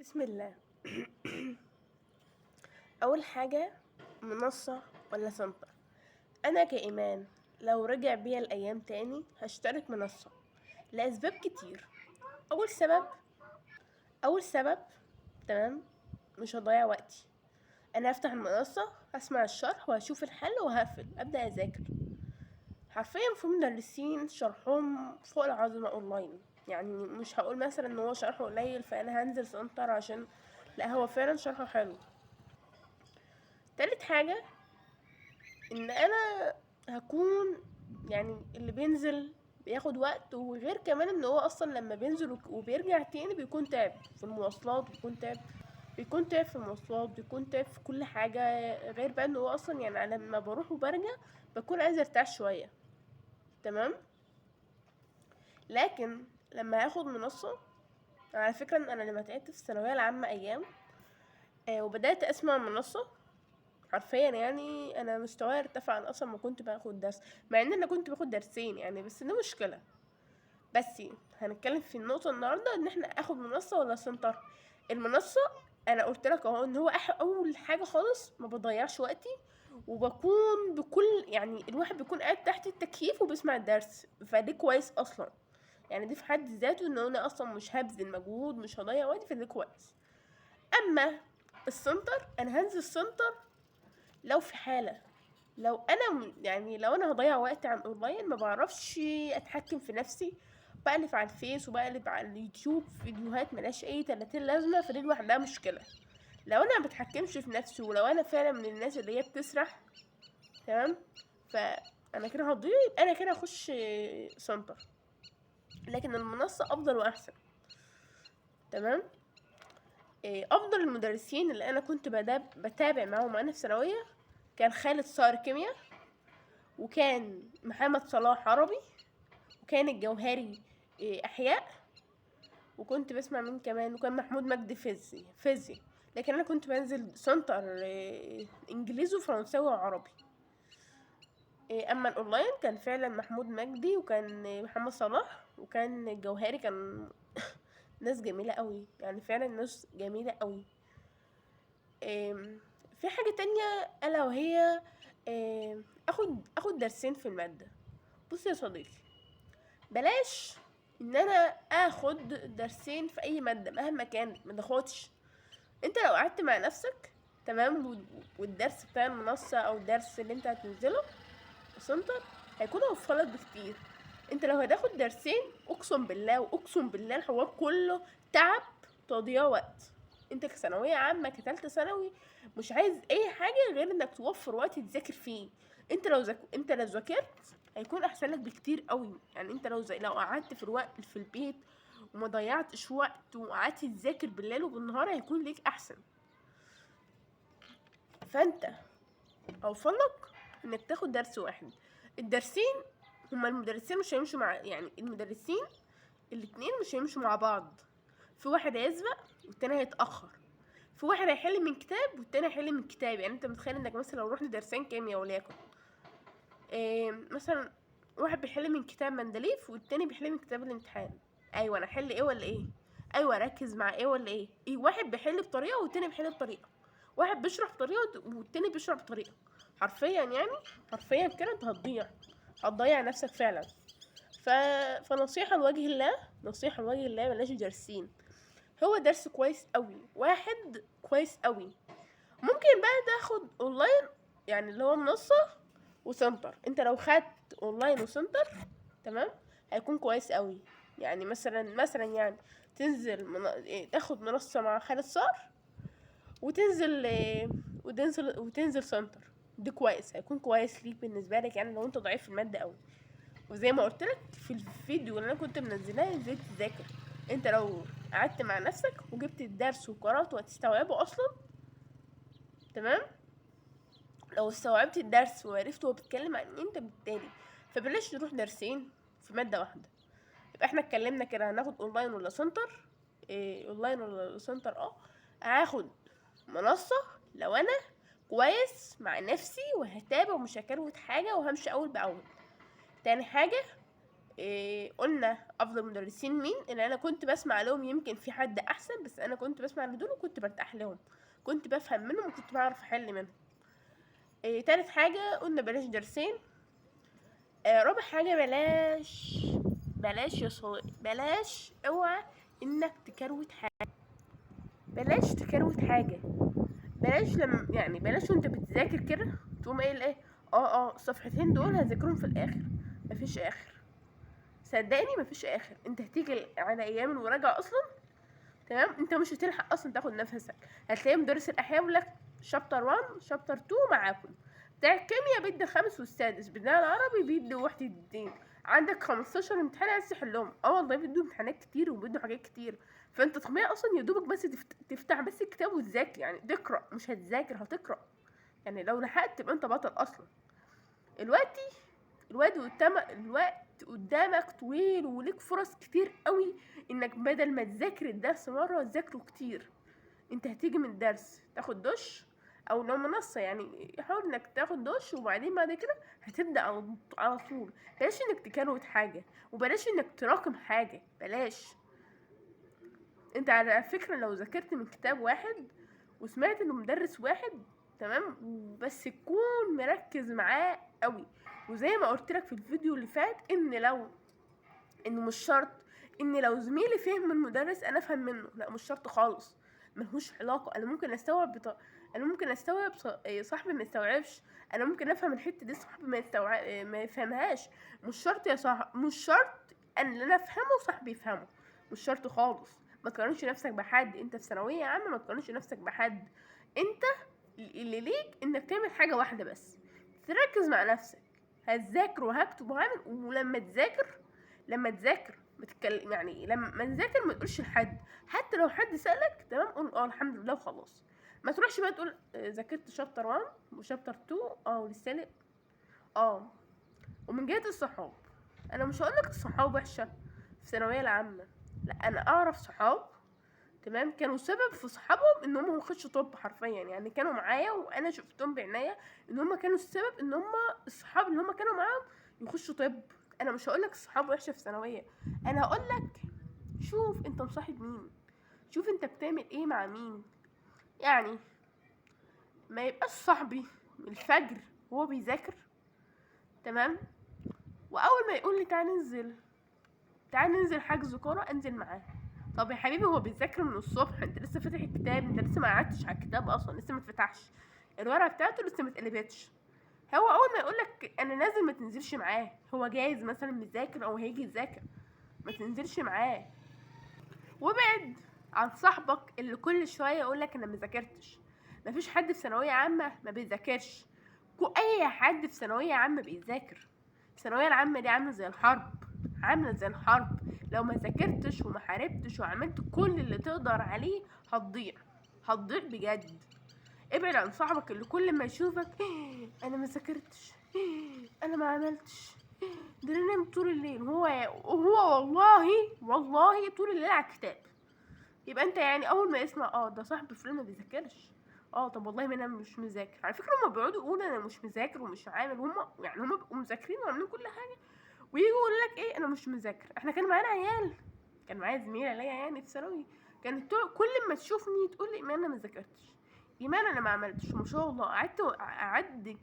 بسم الله. اول حاجه، منصه ولا سنتر؟ انا كايمان لو رجع بيا الايام تاني هشترك منصه لاسباب كتير. اول سبب اول سبب تمام، مش هضيع وقتي. انا هفتح المنصه، هسمع الشرح وهشوف الحل وهقفل ابدا اذاكر. حرفيا في مدرسين شرحهم فوق العظمه اونلاين، يعني مش هقول مثلا ان هو شرحه قليل فانا هنزل سنتر عشان لا، هو فعلا شرحه حلو. تالت حاجة، ان انا هكون يعني اللي بينزل بياخد وقت، وغير كمان ان هو اصلا لما بينزل وبيرجع تاني بيكون تعب في المواصلات، بيكون تعب في المواصلات، بيكون تعب في كل حاجة. غير بقى ان هو اصلا يعني أنا لما بروح وبرجع بكون عايزة ارتاح شوية. تمام. لكن لما هاخد منصة، على فكرة إن انا لما تعبت في الثانوية العامة ايام وبدأت اسمع منصة، حرفيا يعني انا مستواي ارتفع عن اصلا ما كنت باخد درس، مع ان انا كنت باخد درسين يعني، بس دي مشكله. بس هنتكلم في النقطه النهارده ان احنا اخد منصه ولا سنتر. المنصه، انا قلت لك اهو ان هو اول حاجه خالص ما بضيعش وقتي، وبكون بكل يعني الواحد بيكون قاعد تحت التكييف وبيسمع الدرس، فدي كويس اصلا. يعني دي في حد ذاته ان انا اصلا مش هبذل مجهود، مش هضيع وقتي، فدي كويس. اما السنتر، انا هنزل السنتر لو في حالة، يعني لو انا هضيع وقت عن اونلاين ما بعرفش اتحكم في نفسي، بقلب على الفيس وبقلب على اليوتيوب فيديوهات ملهاش اي 30 لازمه، فدي لوحدها مشكله. لو انا ما بتحكمش في نفسي، ولو انا فعلا من الناس اللي هي بتسرح، تمام، فانا كده هضيع، يبقى انا كده هخش سنتر. لكن المنصه افضل واحسن. تمام. افضل المدرسين اللي انا كنت بتابع معاهم وانا في ثانويه كان خالد صقر كيمياء، وكان محمد صلاح عربي، وكان الجوهري احياء، وكنت بسمع مين كمان، وكان محمود مجدي فيزياء. لكن انا كنت بنزل سنتر انجليزي وفرنساوي وعربي. اما الاونلاين كان فعلا محمود مجدي، وكان محمد صلاح، وكان الجوهري، كان ناس جميلة قوي، يعني فعلا ناس جميلة قوي. في حاجة تانية ألا وهي أخد درسين في المادة. بص يا صديقي، بلاش ان انا اخد درسين في اي ماده مهما كانت، ما تاخدش. انت لو قعدت مع نفسك، تمام، والدرس بتاع المنصه او الدرس اللي انت هتنزله سنتر هيكون اوفر لك بكتير. انت لو هتاخد درسين، اقسم بالله واقسم بالله الحوار كله تعب، تضييع وقت. انت كثانويه عامه كتالتة ثانوي مش عايز اي حاجه غير انك توفر وقت تذاكر فيه. انت لو ذاكرت هيكون احسن لك بكتير قوي. يعني انت لو قعدت في الوقت في البيت وما ضيعتش وقت وقعدت تذاكر بالليل وبالنهار هيكون ليك احسن. فانت اوفرلك انك تاخد درس واحد. الدرسين، هما المدرسين مش هيمشوا مع، يعني المدرسين الاتنين مش هيمشوا مع بعض. في واحد هيسبق والتاني هيتأخر. في واحد هيحل من كتاب والتاني هيحل من كتاب. يعني انت متخيل انك مثلا لو رحنا درسين كيمياء وليكن مثلا واحد بيحل من كتاب مندليف والتاني بيحل من كتاب الامتحان، ايوه انا احل ايه ولا ايه؟ ايوه اركز مع ايه ولا ايه؟ واحد بيحل بطريقه والتاني بيحل بطريقه، واحد بيشرح بطريقه والتاني بيشرح بطريقه. حرفيا يعني، حرفيا كده انت هتضيع نفسك فعلا. ف... فنصيحه لوجه الله، نصيحه لوجه الله، بلاش درسين. هو درس كويس قوي واحد كويس قوي. ممكن بقى تاخد اونلاين، يعني اللي هو منصه وسنتر. انت لو خدت اونلاين وسنتر، تمام، هيكون كويس قوي. يعني مثلا يعني تنزل تاخد منصة مع خالد صقر، وتنزل وتنزل سنتر. ده كويس، هيكون كويس ليك بالنسبة لك، يعني لو انت ضعيف في المادة قوي. وزي ما قلت لك في الفيديو اللي انا كنت منزلاه ازاي تذاكر، انت لو قعدت مع نفسك وجبت الدرس وقرأت وهتستوعبه اصلا، تمام. لو استوعبت الدرس وعرفت هو بيتكلم عن ايه انت بالتالي، فبلاش نروح درسين في مادة واحدة. يبقى احنا اتكلمنا كده هناخد اونلاين ولا سنتر. اونلاين ولا سنتر؟ هاخد منصة لو انا كويس مع نفسي وهتابع ومش هكروت حاجة وهمشي اول باول. تاني حاجة، قلنا افضل مدرسين مين، ان انا كنت بسمع لهم، يمكن في حد احسن بس انا كنت بسمع لدول وكنت برتاح لهم، كنت بفهم منهم وكنت بعرف احل منهم. تالت حاجة قلنا بلاش درسين. رابع حاجة بلاش يا صديقي، بلاش اوعى انك تكروت حاجة، بلاش تكروت حاجة، بلاش يعني بلاش وانت بتذاكر كده تقوم قايل ايه، الصفحتين دول هذاكرهم في الاخر. مفيش اخر، صدقني مفيش اخر. انت هتيجي على ايام المراجعة اصلا، تمام، انت مش هتلحق اصلا تاخد نفسك. هتلاقي مدرس الاحياء بيقول لك شابتر 1 شابتر 2 معاكم، بتاع الكيمياء بيدي الخامس والسادس، بتاع العربي بيدي وحدة الدين، عندك 15 امتحان عايز تحلهم. والله بيدوا امتحانات كتير وبيدوا حاجات كتير، فانت طبيعي اصلا يا دوبك بس تفتح بس الكتاب وتذاكر، يعني تقرا مش هتذاكر هتقرا. يعني لو لحقت تبقى انت بطل اصلا. الوقت قدامك طويل وليك فرص كتير قوي انك بدل ما تذاكر الدرس مره تذاكره كتير. انت هتيجي من الدرس تاخد دش او لو منصه، يعني حاول انك تاخد دش وبعدين بعد كده هتبدا على طول. بلاش انك تكروت حاجه وبلاش انك تراكم حاجه، بلاش. انت على فكره لو ذاكرت من كتاب واحد وسمعت انه مدرس واحد، تمام، بس تكون مركز معاه قوي. وزي ما قلت لك في الفيديو اللي فات انه مش شرط ان لو زميلي فهم من مدرس انا افهم منه، لا مش شرط خالص، ملهوش علاقه. انا ممكن استوعب صاحبي ما يستوعبش، انا ممكن افهم الحته دي صاحبي ما يفهمهاش. مش شرط يا صاحبي، مش شرط ان انا افهمه وصاحبي يفهمه، مش شرط خالص. ما تقارنش نفسك بحد، انت في ثانويه عامه ما تقارنش نفسك بحد. انت اللي ليك انك تعمل حاجه واحده بس، تركز مع نفسك. هتذاكر وهكتب وهعمل، ولما تذاكر بتتكلم، يعني لما تذاكر ما تقولش لحد، حتى لو حد سألك تمام قول الحمد لله وخلاص. ما تروحش بقى تقول ذاكرت شابتر 1 وشابتر 2 ولسه لي. ومن جهة الصحاب، انا مش هقولك الصحاب وحشة في الثانوية العامة، لا انا اعرف صحاب، تمام، كانوا سبب في صحابهم ان هم يخشوا طب حرفيا، يعني كانوا معايا وانا شفتهم بعناية ان هم كانوا السبب ان هم الصحاب اللي هم كانوا معاهم يخشوا طب. انا مش هقولك الصحاب وحشة في ثانوية، انا هقولك شوف انت مصاحب مين، شوف انت بتعمل ايه مع مين. يعني ما يبقاش صاحبي من الفجر وهو بيذاكر، تمام، واول ما يقول لي تعال ننزل حجز كوره انزل معاه. طب يا حبيبي هو بيذاكر من الصبح، انت لسه فاتح الكتاب، انت لسه ما قعدتش على الكتاب اصلا، لسه ما اتفتحش الورقه بتاعته، لسه ما اتقلبتش. هو اول ما يقولك انا نازل ما تنزلش معاه، هو جايز مثلا مذاكر او هيجي يذاكر، ما تنزلش معاه. وابعد عن صاحبك اللي كل شويه يقولك انا ما ذاكرتش. مفيش حد في ثانويه عامه ما بيذاكرش، اي حد في ثانويه عامه بيذاكر. الثانويه العامه دي عامله زي الحرب، لو ما ذاكرتش وما حاربتش وعملت كل اللي تقدر عليه هتضيع بجد. ابعد عن صاحبك اللي كل ما يشوفك انا ما ذاكرتش، انا ما عملتش، ده انا نايم طول الليل، وهو والله طول الليل على الكتاب. يبقى انت يعني اول ما يسمع ده صاحب فلان ما بيذاكرش، طب والله ما انا مش مذاكر. على فكره هما بيقعدوا يقولوا انا مش مذاكر ومش عامل، هما بيبقوا مذاكرين وعاملين كل حاجه ويجي يقول لك ايه انا مش مذاكر. احنا كان معانا عيال، كان معايا زميله ليا يعني في ثانوي، كانت كل ما تشوفني تقول لي ايمان انا ما ذاكرتش، ايمان انا ما عملتش، ما شاء الله قعدت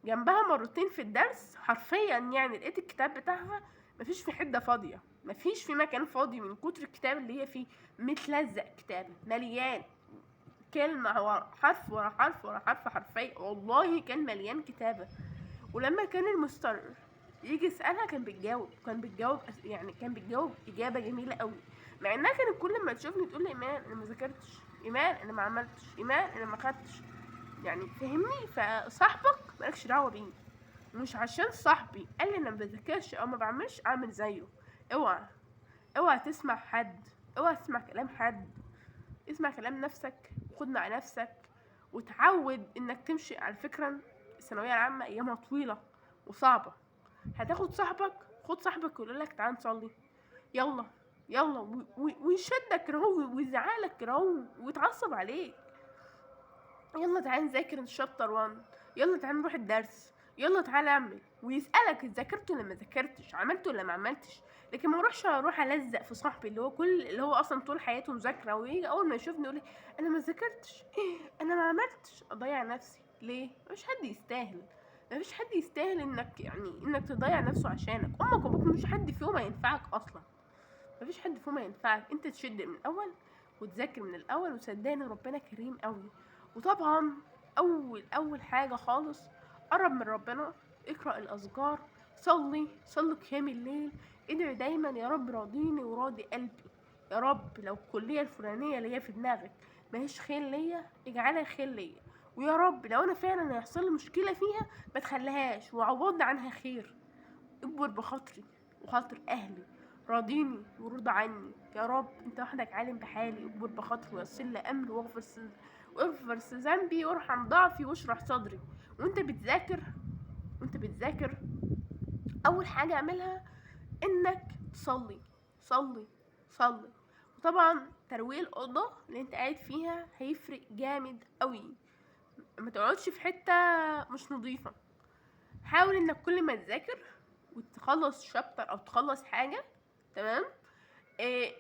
جنبها مرتين في الدرس حرفيا، يعني لقيت الكتاب بتاعها مفيش في حته فاضيه، مفيش في مكان فاضي من كتر الكتاب اللي هي فيه، متلزق كتاب مليان كلمه ورا حرف ورا حرف ورا حرف، حرفيا والله كان مليان كتابه. ولما كان المستر يجي يسألها كان بتجاوب إجابة جميلة قوي، مع إنها كانت كل ما تشوفني تقول لي إيمان أنا ما ذاكرتش، إيمان أنا ما عملتش، إيمان أنا ما خدتش، يعني فهمني. فصاحبك مالكش دعوة بيه، مش عشان صاحبي قال لي أنا ما بذاكرش أو ما بعملش أعمل زيه. اوعى تسمع حد، اوعى تسمع كلام حد، اسمع كلام نفسك، خد مع نفسك وتعود انك تمشي. على فكرة الثانوية العامة ايامها طويلة وصعبة، هتاخد صاحبك، خد صاحبك ويقول لك تعال نصلي، يلا ويشدك كده ويزعلك كده ويتعصب عليك، يلا تعال نذاكر الشابتر 1، يلا تعال نروح الدرس، يلا تعالى اعمل، ويسألك ذاكرت ولا ما ذاكرتش، عملت ولا ما عملتش. لكن ما اروح الزق في صاحبي اللي هو اصلا طول حياته مذاكره، ويجي اول ما يشوفني يقول لي انا ما ذاكرتش، انا ما عملتش، اضيع نفسي ليه؟ مفيش حد يستاهل. مفيش حد يستاهل انك تضيع نفسه عشانك. امك وابوك مش حد فيهم هينفعك اصلا. مفيش حد فيهم هينفعك. انت تشد من الاول وتذاكر من الاول، وصدقني ربنا كريم قوي. وطبعا اول حاجه خالص، قرب من ربنا، اقرا الاذكار، صلي قيام الليل، ادعي دايما يا رب راضيني وراضي قلبي. يا رب لو الكليه الفلانيه اللي هي في دماغك ماهيش خير ليا، اجعلها خير ليا. ويا رب لو انا فعلا هيحصل لي مشكله فيها ما تخليهاش، وعوضني عنها خير. اكبر بخاطري وخاطر اهلي، راضيني ورضى عني يا رب. انت وحدك عالم بحالي، اكبر بخاطري ويسر لي امري، واغفر ذنبي، وارحم ضعفي، واشرح صدري. وانت بتذاكر اول حاجه اعملها انك تصلي. صلي صلي. وطبعا ترويق الاوضه اللي انت قاعد فيها هيفرق جامد قوي. ما تقعدش في حته مش نظيفه. حاول انك كل ما تذاكر وتخلص شابتر او تخلص حاجه، تمام،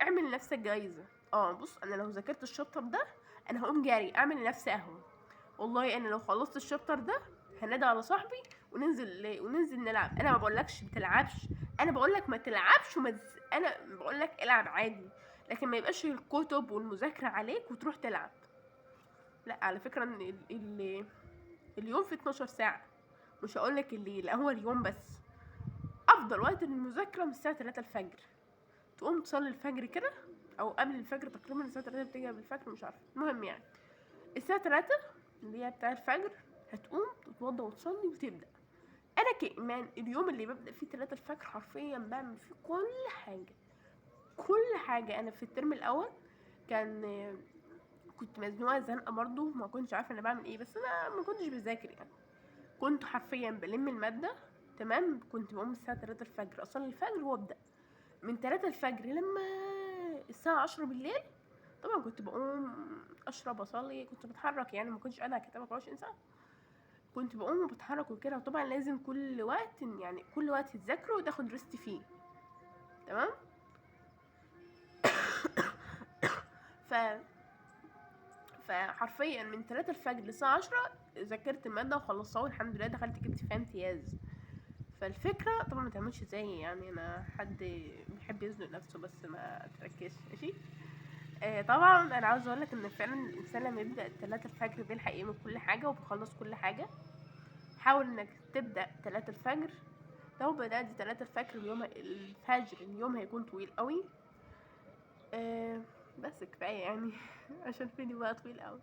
اعمل لنفسك جايزه. بص، انا لو ذاكرت الشابتر ده انا هقوم جاري اعمل لنفسي قهوه. والله انا لو خلصت الشابتر ده هنادي على صاحبي وننزل نلعب. انا ما بقولكش ما تلعبش، انا بقولك ما تلعبش انا بقولك العب عادي، لكن ما يبقاش الكتب والمذاكره عليك وتروح تلعب. لا، على فكره ان اليوم في 12 ساعه، مش هقولك الليل، هو اليوم بس. افضل وقت للمذاكره من الساعه 3 الفجر. تقوم تصلي الفجر كده، او قبل الفجر تقريبا، الساعه 3 بتيجي قبل الفجر، مش عارفه، المهم يعني الساعه 3 اللي هي بتاع الفجر، هتقوم تتوضى وتصلي وتبدا. انا كإيمان اليوم اللي ببدا فيه 3 الفجر حرفيا بعمل فيه كل حاجه. انا في الترم الاول كنت مزنوقه زنقه برضه، ما كنتش عارفه انا بعمل ايه، بس انا ما كنتش بذاكر يعني. كنت حرفيا بلم الماده، تمام. كنت بقوم الساعه 3 الفجر اصلي الفجر وابدا. من 3 الفجر لما الساعه 10 بالليل، طبعا كنت بقوم اشرب اصلي، كنت بتحرك يعني، ما كنتش قاعده على كتاب 24 ساعه. كنت بقوم وبتحرك وكده. وطبعا لازم كل وقت تذاكره وتاخد ريست فيه، تمام. ف فحرفيا من 3 الفجر للساعه 10 ذاكرت الماده وخلصتها، والحمد لله دخلت جبت فيها امتياز. فالفكره طبعا ما تعملش زيي يعني، انا حد بيحب يزنق نفسه، بس ما تركزش ماشي. طبعا انا عاوزه اقولك ان فعلا الانسان لما يبدا 3 الفجر بيلحق يعمل كل حاجه وبيخلص كل حاجه. حاول انك تبدا 3 الفجر. لو بدات 3 الفجر اليوم هيكون طويل قوي. بس كفايه يعني عشان الفيديو بقى طويل قوي.